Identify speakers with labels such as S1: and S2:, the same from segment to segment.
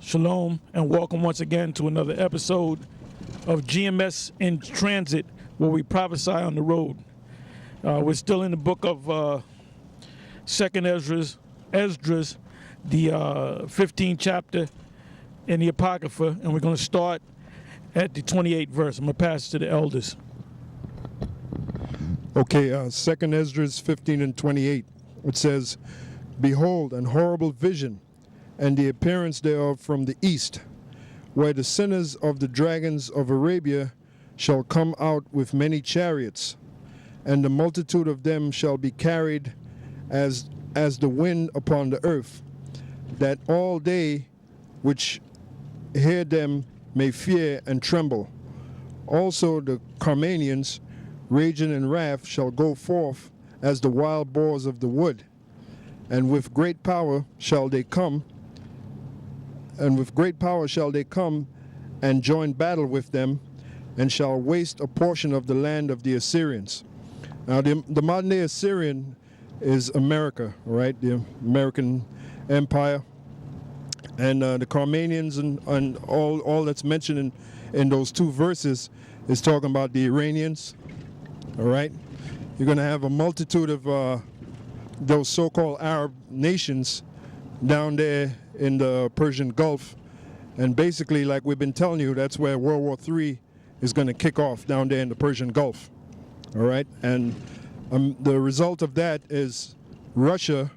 S1: Shalom, and welcome once again to another episode of GMS in Transit, where we prophesy on the road. We're still in the book of Second Esdras, the 15th chapter in the Apocrypha, and we're going to start at the 28th verse. I'm going to pass it to the elders.
S2: Okay, Second Esdras 15 and 28. It says, "Behold, an horrible vision, and the appearance thereof from the east, where the sinners of the dragons of Arabia shall come out with many chariots, and the multitude of them shall be carried as the wind upon the earth, that all they which hear them may fear and tremble. Also the Carmanians, raging in wrath, shall go forth as the wild boars of the wood, and with great power shall they come, and join battle with them, and shall waste a portion of the land of the Assyrians." Now, the modern day Assyrian is America, right? The American Empire. And the Carmanians and all that's mentioned in those two verses is talking about the Iranians, all right? You're going to have a multitude of those so-called Arab nations down there in the Persian Gulf, and basically, like we've been telling you, that's where World War III is going to kick off, down there in the Persian Gulf, all right? And the result of that is Russia,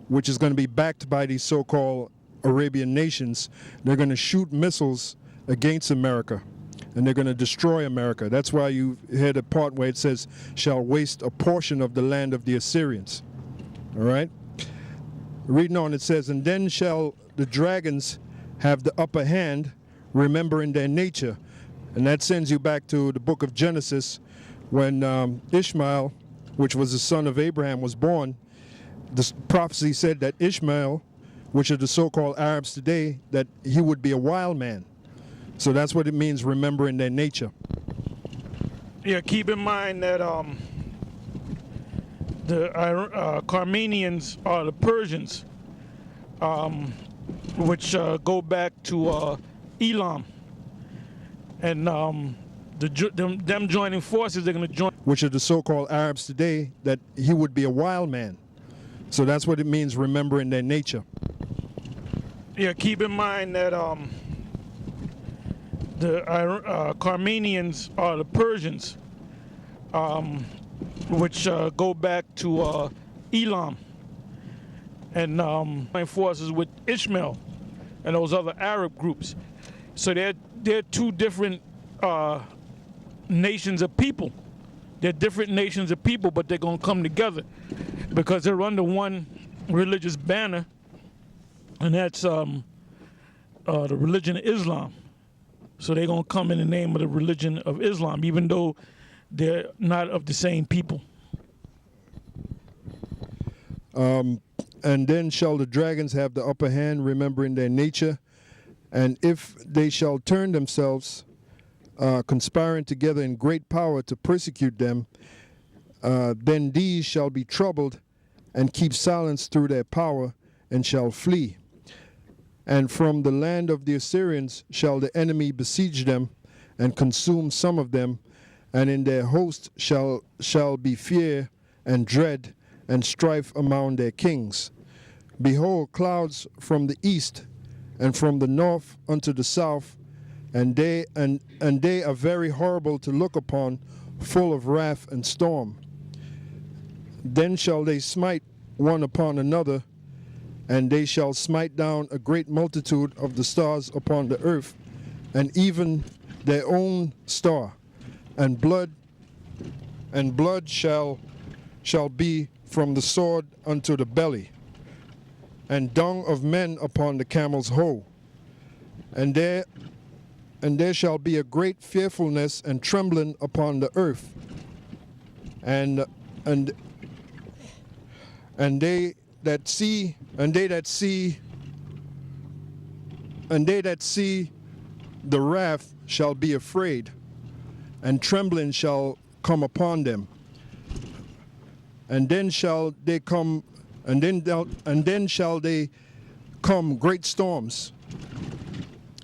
S2: which is going to be backed by these so-called Arabian nations. They're going to shoot missiles against America, and they're going to destroy America. That's why you hear the part where it says, "shall waste a portion of the land of the Assyrians," all right? Reading on, it says, "And then shall the dragons have the upper hand, remembering their nature." And that sends you back to the book of Genesis, when Ishmael, which was the son of Abraham, was born. The prophecy said that Ishmael, which are the so-called Arabs today, that he would be a wild man. So that's what it means, remembering their nature.
S1: Yeah, keep in mind that the Carmanians are the Persians, which go back to Elam, and them joining forces, they're going to join,
S2: which are the so-called Arabs today, that he would be a wild man. So that's what it means, remembering their nature.
S1: Yeah, keep in mind that the Carmanians are the Persians, which go back to Elam, and join forces with Ishmael and those other Arab groups. So they're two different nations of people. They're different nations of people, but they're going to come together because they're under one religious banner, and that's the religion of Islam. So they're going to come in the name of the religion of Islam, even though they're not of the same people.
S2: And then shall the dragons have the upper hand, remembering their nature. And if they shall turn themselves, conspiring together in great power to persecute them, then these shall be troubled and keep silence through their power, and shall flee. And from the land of the Assyrians shall the enemy besiege them and consume some of them, and in their host shall be fear and dread and strife among their kings. Behold, clouds from the east and from the north unto the south, and they are very horrible to look upon, full of wrath and storm. Then shall they smite one upon another, and they shall smite down a great multitude of the stars upon the earth, and even their own star, and blood shall be from the sword unto the belly, and dung of men upon the camel's hoe. And there shall be a great fearfulness and trembling upon the earth, and they that see the wrath shall be afraid, and trembling shall come upon them. And then shall they come, and then shall they come great storms,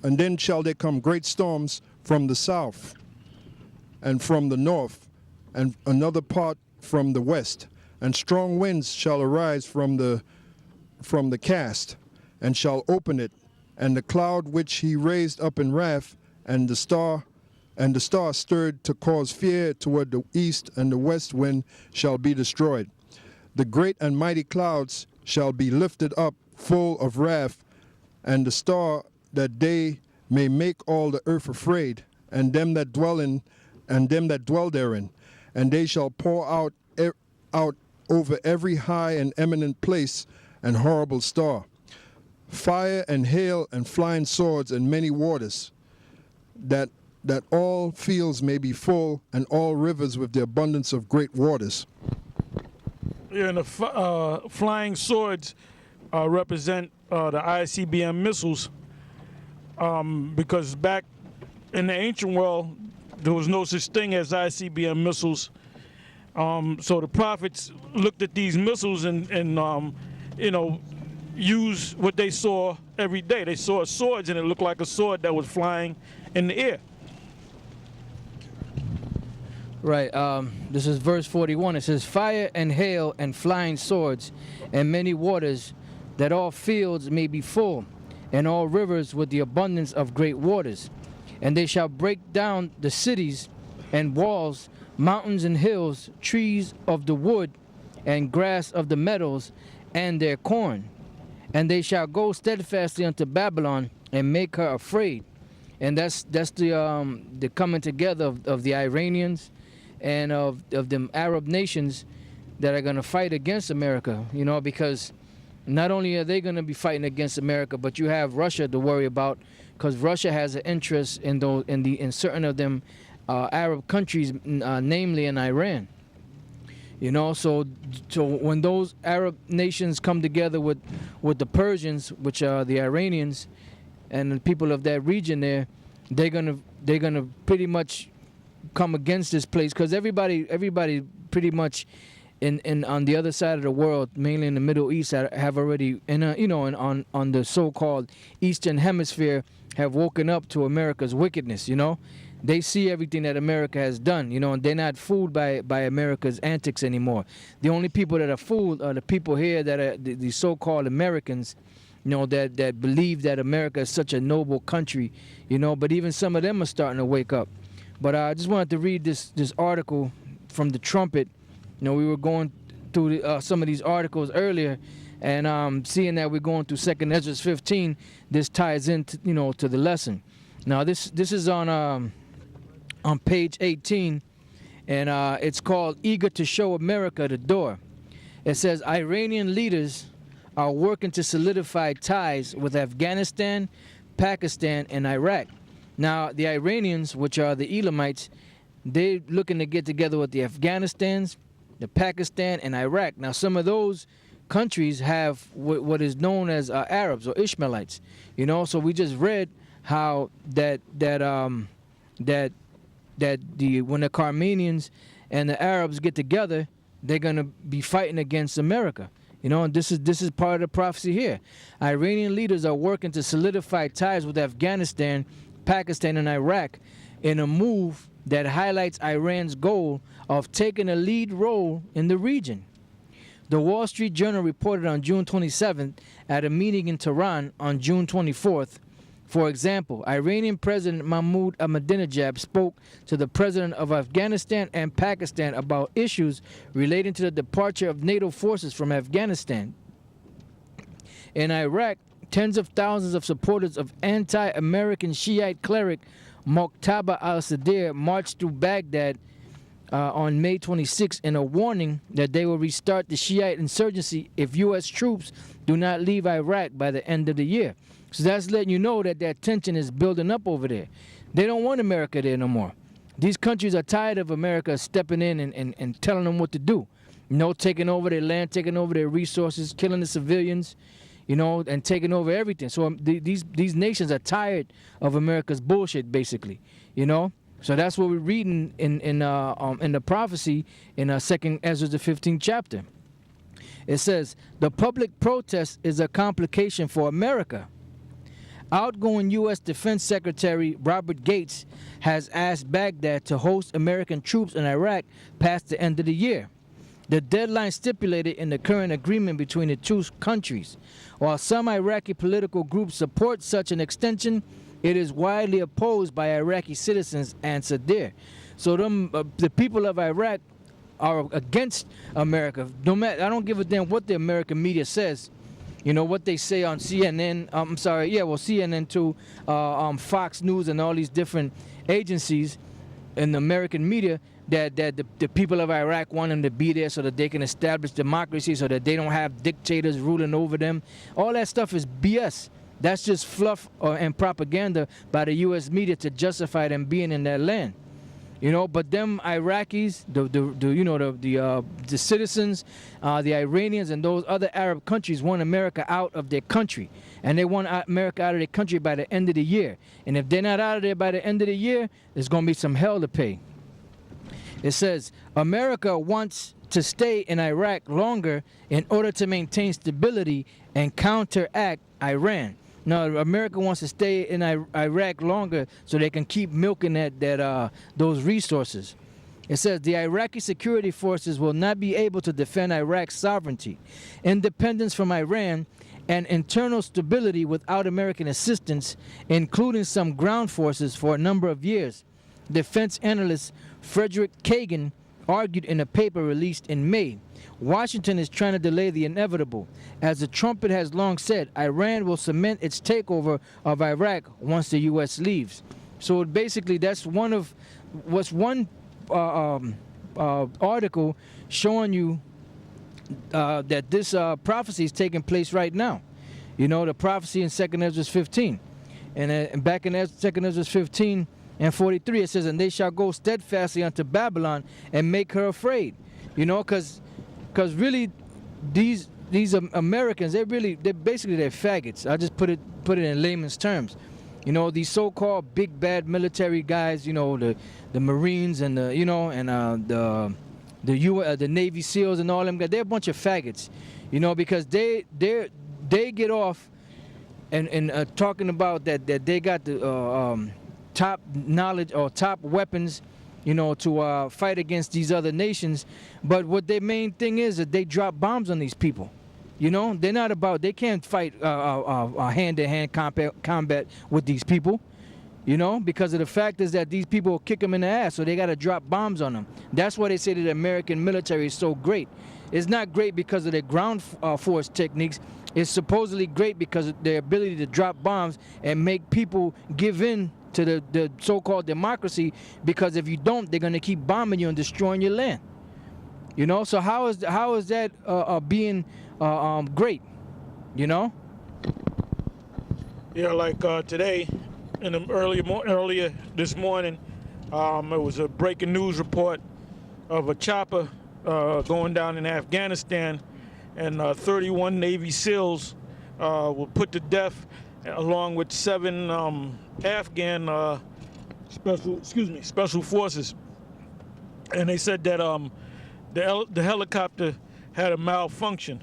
S2: And then shall there come great storms from the south, and from the north, and another part from the west. And strong winds shall arise from the cast, and shall open it, and the cloud which he raised up in wrath, and the star stirred to cause fear toward the east, and the west wind shall be destroyed. The great and mighty clouds shall be lifted up full of wrath, and the star that they may make all the earth afraid, and them that dwell therein, and they shall pour out over every high and eminent place and horrible star, fire and hail and flying swords and many waters, that all fields may be full, and all rivers with the abundance of great waters.
S1: Yeah, and the flying swords represent the ICBM missiles, because back in the ancient world, there was no such thing as ICBM missiles. So the prophets looked at these missiles and used what they saw every day. They saw swords, and it looked like a sword that was flying in the air.
S3: Right. This is verse 41. It says, fire and hail and flying swords and many waters, that all fields may be full, and all rivers with the abundance of great waters. And they shall break down the cities and walls, mountains and hills, trees of the wood, and grass of the meadows, and their corn. And they shall go steadfastly unto Babylon, and make her afraid. And that's the coming together of the Iranians and of the Arab nations that are going to fight against America, because not only are they going to be fighting against America, but you have Russia to worry about, because Russia has an interest in certain of them Arab countries, namely in Iran. So when those Arab nations come together with the Persians, which are the Iranians, and the people of that region there, they're gonna pretty much come against this place, because everybody pretty much in on the other side of the world, mainly in the Middle East, have already on the so-called Eastern Hemisphere, have woken up to America's wickedness. They see everything that America has done, and they're not fooled by America's antics anymore. The only people that are fooled are the people here that are the so-called Americans, that believe that America is such a noble country, but even some of them are starting to wake up. But I just wanted to read this article from the Trumpet. We were going through some of these articles earlier, and seeing that we're going through 2nd Esdras 15, this ties into to the lesson. Now this is on page 18, and it's called "Eager to Show America the Door." It says Iranian leaders are working to solidify ties with Afghanistan, Pakistan, and Iraq. Now the Iranians, which are the Elamites, they're looking to get together with the Afghanistans, the Pakistan, and Iraq. Now some of those countries have what is known as Arabs or Ishmaelites. So we just read how that when the Armenians and the Arabs get together, they're gonna be fighting against America. And this is part of the prophecy here. Iranian leaders are working to solidify ties with Afghanistan, Pakistan, and Iraq in a move that highlights Iran's goal of taking a lead role in the region. The Wall Street Journal reported on June 27th at a meeting in Tehran on June 24th. For example, Iranian President Mahmoud Ahmadinejad spoke to the president of Afghanistan and Pakistan about issues relating to the departure of NATO forces from Afghanistan. In Iraq, tens of thousands of supporters of anti-American Shiite cleric Muqtada al-Sadr marched through Baghdad on May 26 in a warning that they will restart the Shiite insurgency if U.S. troops do not leave Iraq by the end of the year. So that's letting you know that tension is building up over there. They don't want America there no more. These countries are tired of America stepping in and telling them what to do. Taking over their land, taking over their resources, killing the civilians, and taking over everything. So these nations are tired of America's bullshit, basically, So that's what we're reading in the prophecy in 2nd Esdras the 15th chapter. It says, the public protest is a complication for America. Outgoing U.S. Defense Secretary Robert Gates has asked Baghdad to host American troops in Iraq past the end of the year. The deadline stipulated in the current agreement between the two countries. While some Iraqi political groups support such an extension, it is widely opposed by Iraqi citizens, answered there. So the people of Iraq are against America. No matter, I don't give a damn what the American media says. You know what they say on CNN. CNN too, Fox News, and all these different agencies in the American media. That the people of Iraq want them to be there so that they can establish democracy, so that they don't have dictators ruling over them. All that stuff is BS. That's just fluff and propaganda by the U.S. media to justify them being in that land. You know, but them Iraqis, the citizens, the Iranians, and those other Arab countries want America out of their country, and they want America out of their country by the end of the year. And if they're not out of there by the end of the year, there's going to be some hell to pay. It says, America wants to stay in Iraq longer in order to maintain stability and counteract Iran. Now, America wants to stay in Iraq longer so they can keep milking those resources. It says, the Iraqi security forces will not be able to defend Iraq's sovereignty, independence from Iran, and internal stability without American assistance, including some ground forces, for a number of years. Defense analyst Frederick Kagan argued in a paper released in May. Washington is trying to delay the inevitable. As the trumpet has long said, Iran will cement its takeover of Iraq once the U.S. leaves. So basically, that's one article showing you that this prophecy is taking place right now. You know, the prophecy in 2 Esdras 15. And back in 2 Esdras 15, and 43, it says, and they shall go steadfastly unto Babylon and make her afraid. You know, because really these Americans, they're basically faggots. I just put it in layman's terms. You know, these so-called big bad military guys, you know, the Marines and the Navy SEALs and all them guys, they're a bunch of faggots. You know, because they get off and talking about that they got the top knowledge or top weapons, you know, to fight against these other nations. But what their main thing is that they drop bombs on these people. You know, they can't fight hand-to-hand combat with these people, you know, because of the fact is that these people will kick them in the ass, so they got to drop bombs on them. That's why they say that the American military is so great. It's not great because of their ground force techniques. It's supposedly great because of their ability to drop bombs and make people give in to the so-called democracy, because if you don't, they're going to keep bombing you and destroying your land. You know, so how is that being great? You know?
S1: Yeah, like today, in the earlier this morning, it was a breaking news report of a chopper going down in Afghanistan, and 31 Navy SEALs were put to death, along with 7 Afghan special forces. And they said that the helicopter had a malfunction.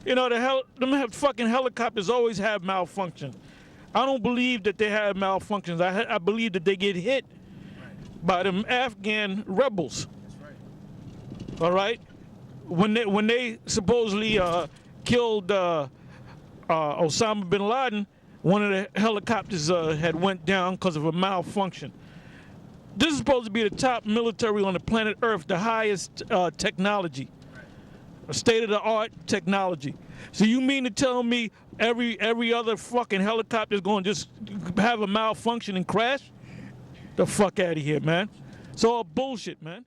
S1: You know, them fucking helicopters always have malfunction. I don't believe that they have malfunctions. I believe that they get hit by them Afghan rebels. All right, when they supposedly killed Osama bin Laden, one of the helicopters had went down because of a malfunction. This is supposed to be the top military on the planet Earth, the highest technology, state-of-the-art technology. So you mean to tell me every other fucking helicopter is going to just have a malfunction and crash? The fuck out of here, man. It's all bullshit, man.